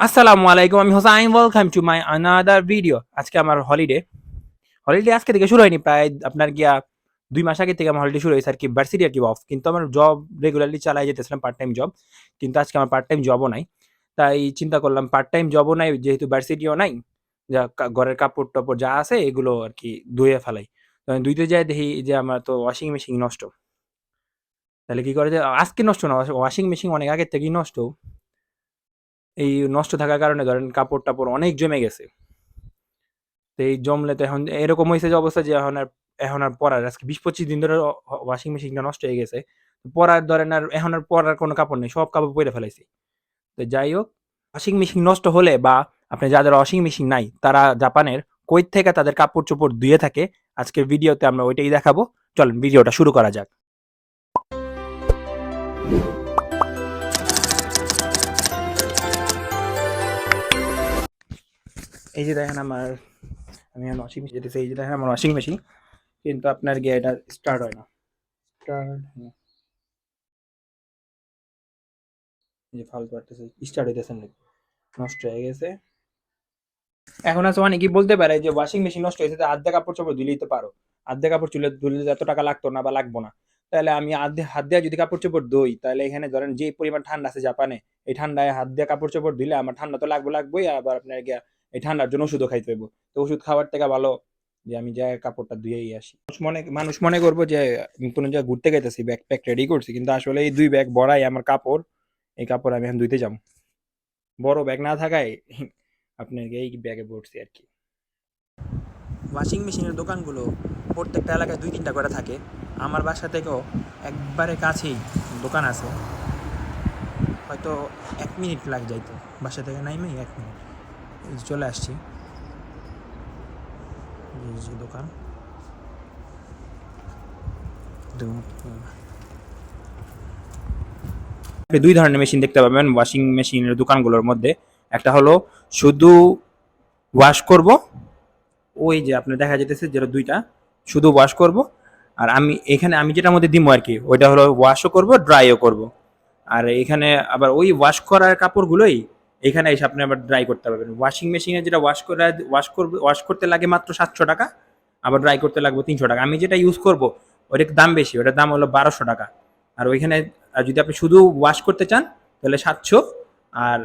আসসালামু আলাইকুম, আমি Hossain. Welcome to my another video. আজকে আমার হলিডে আজকে থেকে শুরু হয়নি, প্রায় আপনার গিয়া 2 মাস আগে থেকে আমার হলিডে শুরু হয়েছে আর কি, ভার্সিটি আর কি অফ। কিন্তু আমার জব রেগুলারলি চালাই যেতেছিলাম, পার্ট টাইম জব। কিন্তু আজকে আমার পার্ট টাইম জবও নাই, তাই চিন্তা করলাম পার্ট টাইম জবও নাই যেহেতু ভার্সিটিও নাই, যা ঘরের কাপড় টাপড় যা আছে এগুলো আর কি ধুয়ে ফেলাই। তো আমি ধুইতে যাই, দেখি যে আমার তো ওয়াশিং মেশিন নষ্ট। তাহলে কি করে যে আজকে নষ্ট না, ওয়াশিং মেশিন অনেক আগের থেকেই নষ্ট। এই নষ্ট থাকার কারণে ধরেন কাপড় টাপড় অনেক জমে গেছে। তো এই জমলে তো এখন এরকম হয়েছে যে অবস্থা, যে এখন আর পরার আজকে 20-25 দিন ধরে ওয়াশিং মেশিনটা নষ্ট হয়ে গেছে। পরার ধরেন আর এখন আর পরার কোনো কাপড় নেই, সব কাপড় পরে ফেলাইছি। তো যাই হোক, ওয়াশিং মেশিন নষ্ট হলে বা আপনি যাদের ওয়াশিং মেশিন নাই তারা জাপানের কুয়েত থেকে তাদের কাপড় চোপড় ধুয়ে থাকে। আজকের ভিডিওতে আমরা ওইটাই দেখাবো। চলেন ভিডিওটা শুরু করা যাক। এই যে দেখেন আমি এখন ওয়াশিং মেশিন যেতেছি, এই যে দেখেন আমার ওয়াশিং মেশিন, কিন্তু আপনার গিয়ে এটা স্টার্ট হয় না। স্টার্ট, এই যে ফালতু আসতেছে, স্টার্ট হইতেছে না, নষ্ট হয়ে গেছে। এখন আছে অনেকেই বলতে পারে যে ওয়াশিং মেশিন নষ্ট হয়েছে, তো আধা কাপড় চোপড় ধুলেই তো পারো। আধা কাপড় ধুলে এত টাকা লাগতো না বা লাগবো না। তাহলে আমি হাত দিয়ে যদি কাপড় চোপড় ধুই, তাহলে এখানে ধরেন যে পরিমাণ ঠান্ডা আছে জাপানে, এই ঠান্ডায় হাত দিয়ে কাপড় চোপড় ধুলে আমার ঠান্ডা তো লাগবোই, আবার আপনার গিয়া এই ঠান্ডার জন্য ওষুধও খাইতে হইব। তো ওষুধ খাওয়ার থেকে ভালো যে আমি যাই কাপড়টা ধুয়েই আসি। মানুষ মনে করবো যে আমি কোনো জায়গায় ঘুরতে গেতেছি, ব্যাগ প্যাক রেডি করছি, কিন্তু আসলে এই 2 ব্যাগ ভরাই আমার কাপড়। এই কাপড় আমি এখন ধুইতে যাবো, বড় ব্যাগ না থাকায় আপনার এই ব্যাগে ভরছি আর কি। ওয়াশিং মেশিনের দোকানগুলো প্রত্যেকটা এলাকায় 2-3টা করে থাকে। আমার বাসা থেকেও একবারে কাছেই দোকান আছে, হয়তো 1 মিনিট লাগে যাইতো, বাসা থেকে নাইমেই 1 মিনিট। এই যে চলে আসছি, এই যে দোকান। আপনি 2 ধরনের মেশিন দেখতে পাবেন ওয়াশিং মেশিনের দোকানগুলোর মধ্যে। একটা হলো শুধু ওয়াশ করব, ওই যে আপনার দেখা যেতেছে যেটা 2টা, শুধু ওয়াশ করব। আর আমি যেটার মধ্যে দিব আর কি, ওইটা হলো ওয়াশও করব, ড্রাইও করব। আর এখানে আবার ওই ওয়াশ করার কাপড়গুলোই এখানে এসে আপনি আবার ড্রাই করতে পারবেন। ওয়াশিং মেশিনে যেটা ওয়াশ করতে লাগে মাত্র 700 টাকা, আবার ড্রাই করতে লাগবে 300 টাকা। আমি যেটা ইউজ করব ওটার দাম বেশি, ওটার দাম হলো 1200 টাকা। আর ওইখানে আর যদি আপনি শুধু ওয়াশ করতে চান তাহলে 700। আর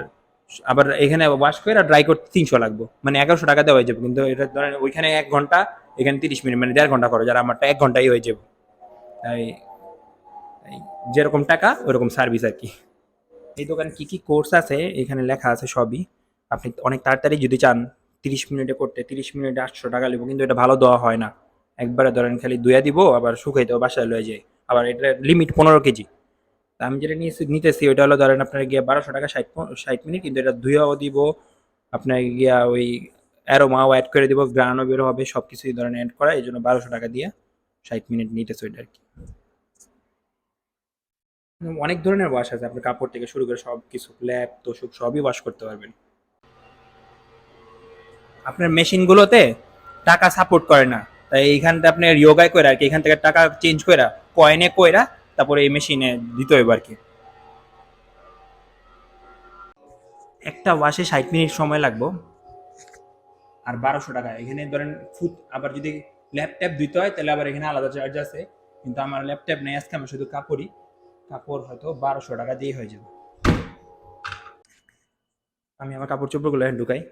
আবার এখানে ওয়াশ করে আর ড্রাই করতে 300 লাগবে, মানে 1100 টাকা দেওয়া হয়ে যাবে। কিন্তু এটা ধরেন ওইখানে 1 ঘন্টা, এখানে 30 মিনিট, মানে 1.5 ঘন্টা খরচ, আর আমারটা 1 ঘন্টাই হয়ে যাবে। তাই যেরকম টাকা ওরকম সার্ভিস আর কি। এই দোকানে কি কি কোর্স আছে এখানে লেখা আছে সবই। আপনি অনেক তাড়াতাড়ি যদি চান 30 মিনিটে করতে, 30 মিনিটে 800 টাকা নেবো, কিন্তু এটা ভালো দেওয়া হয় না। একবারে ধরেন খালি ধুয়া দিব, আবার শুকাই দেবো, বাসায় লয়ে যায়। আবার এটা লিমিট 15 কেজি। তা আমি যেটা নিতেছি ওইটা হলো ধরেন আপনার গিয়ে 1200 টাকা, 60 মিনিট, কিন্তু এটা ধুয়েও দিব, আপনার গিয়া ওই অ্যারোমাও অ্যাড করে দিব, গ্রানও বের হবে, সব কিছুই ধরেন অ্যাড করা, এই জন্য 1200 টাকা দিয়ে 60 মিনিট নিতেছে ওইটা আর কি। অনেক ধরনের ওয়াশ আছে, আপনি কাপড় থেকে শুরু করে সব কিছু, ল্যাপ তোষক সবই ওয়াশ করতে পারবেন। আপনার মেশিনগুলোতে টাকা সাপোর্ট করে না, তাই এইখানটা আপনার ইয়োগায় করে আর কি, এখান থেকে টাকা চেঞ্জ করে কয়েনে কইরা তারপরে এই মেশিনে দিতে হইব আর কি। একটা ওয়াশে 60 মিনিট সময় লাগবে, আর 1200 টাকা এখানে ধরেন ফুট। আবার যদি ল্যাপটপ দিতে হয় তাহলে আবার এখানে আলাদা চার্জ আছে, কিন্তু আমার ল্যাপটপ নেই আজকে, আমার শুধু কাপড় হয়তো 1200 টাকা দিয়ে হয়ে যাবে। আমি আমার কাপড় চোপড়গুলো ঢুকাই।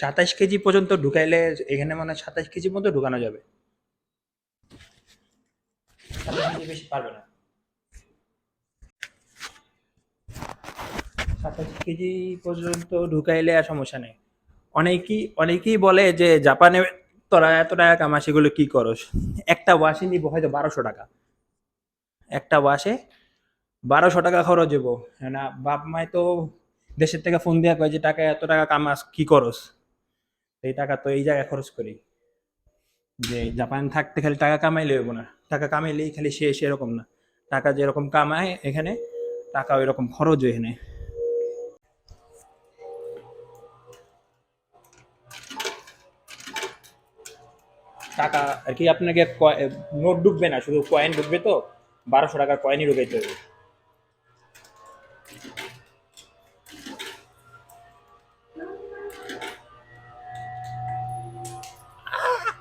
27 কেজি পর্যন্ত ঢুকাইলে এখানে মানে 27 কেজির মতো ঢুকানো যাবে, 27 কেজি বেশি পারবে না। 27 কেজি পর্যন্ত ঢুকাইলে আর সমস্যা নেই। অনেকেই বলে যে জাপানে তোরা এত টাকা কামা, সেগুলো কি করস? একটা ওয়াশে নিব হয়তো 1200 টাকা, একটা ওয়াশে 1200 টাকা খরচ হবো। হ্যাঁ না, বাপ মায় তো দেশের থেকে ফোন দিয়া কয় যে টাকা এত টাকা কামাস কি করস, এই টাকা তো এই জায়গায় খরচ করি। যে জাপান থাকতে খালি টাকা কামাইলে হইব না, টাকা কামাইলেই খালি সে সেরকম না, টাকা যেরকম কামায় এখানে টাকা ওই রকম খরচ এখানে। টাকা আর কি আপনাকে নোট ঢুকবে না, শুধু কয়েন ঢুকবে, তো 1200 টাকার কয়েনই ঢুকাইতে হবে।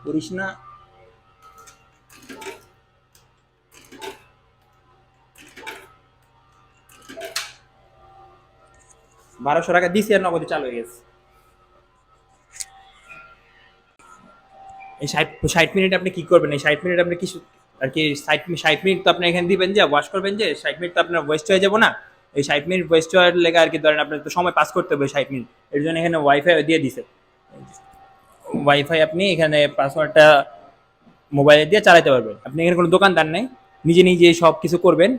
করিস না। 1200 টাকা দিছি আর নগদে চালু হয়ে গেছে। এই 60 মিনিট আপনি কি করবেন, এই 60 মিনিট আপনি কিছু আর কি 60 মিনিট তো আপনি এখানে দিবেন যে ওয়াশ করবেন, যে 60 মিনিট তো আপনার ওয়েস্ট হয়ে যাবো না। এই 60 মিনিট ওয়েস্ট হওয়ার লেগে আর কি ধরেন আপনার তো সময় পাস করতে হবে 60 মিনিট, এর জন্য এখানে ওয়াইফাই দিয়ে দিছে। ওয়াইফাই আপনি এখানে পাসওয়ার্ডটা মোবাইলে দিয়ে চালাতে পারবেন। আপনি এখানে কোনো দোকানদার নেই, নিজে নিজে সব কিছু করবেন,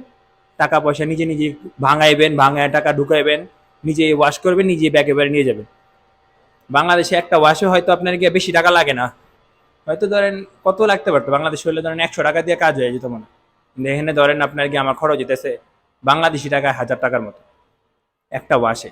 টাকা পয়সা নিজে নিজে ভাঙাইবেন, ভাঙায় টাকা ঢুকাইবেন, নিজে ওয়াশ করবেন, নিজে ব্যাগে ব্যাগে নিয়ে যাবেন। বাংলাদেশে একটা ওয়াশে হয়তো আপনার গিয়ে বেশি টাকা লাগে না, হয়তো ধরেন কত লাগতে পারতো বাংলাদেশ হলে ধরেন 100 টাকা দিয়ে কাজ হয়ে যেত মনে হয়। কিন্তু এখানে ধরেন আপনার কি আমার খরচ যেতেছে বাংলাদেশি টাকায় 1000 টাকার মতো একটা ওয়াশে।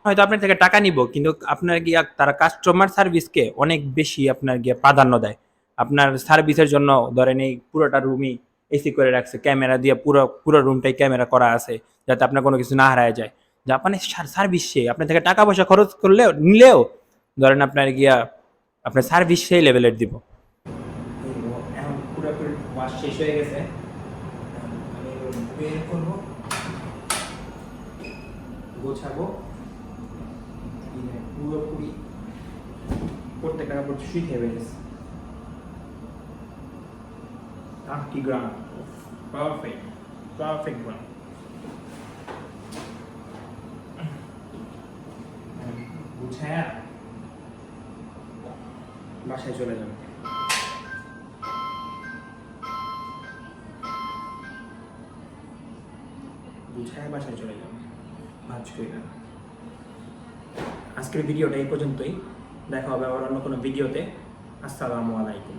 হয়তো আপনার থেকে টাকা নিব, কিন্তু আপনার গিয়া তারা কাস্টমার সার্ভিসকে অনেক বেশি আপনার গিয়ে প্রাধান্য দেয়। আপনার সার্ভিসের জন্য ধরেন এই পুরোটা রুমই এসি করে রাখছে, ক্যামেরা দিয়ে পুরো পুরো রুমটাই ক্যামেরা করা আছে, যাতে আপনার কোনো কিছু না হারায় যায়। জাপানের সার্ভিস সে আপনার থেকে টাকা পয়সা খরচ করলেও নিলেও ধরেন আপনার গিয়া আপনার সার্ভিস সেই লেভেলের দিব। এখন পুরোপুরি ওয়াশ শেষ হয়ে গেছে, আমি বের করবো, গোছাবো, পুরোপুরি প্রত্যেকটা কাপড় শুকিয়ে গেছে। কি গ্রাম, পারফেক্ট, পারফেক্ট গ্রাম। গুছায়া বাসায় চলে যাবে। গুছায় বাসায় চলে যাবে ভাজ করে। আজকের ভিডিওটা এই পর্যন্তই, দেখা হবে আবার অন্য কোনো ভিডিওতে। আসসালামু আলাইকুম।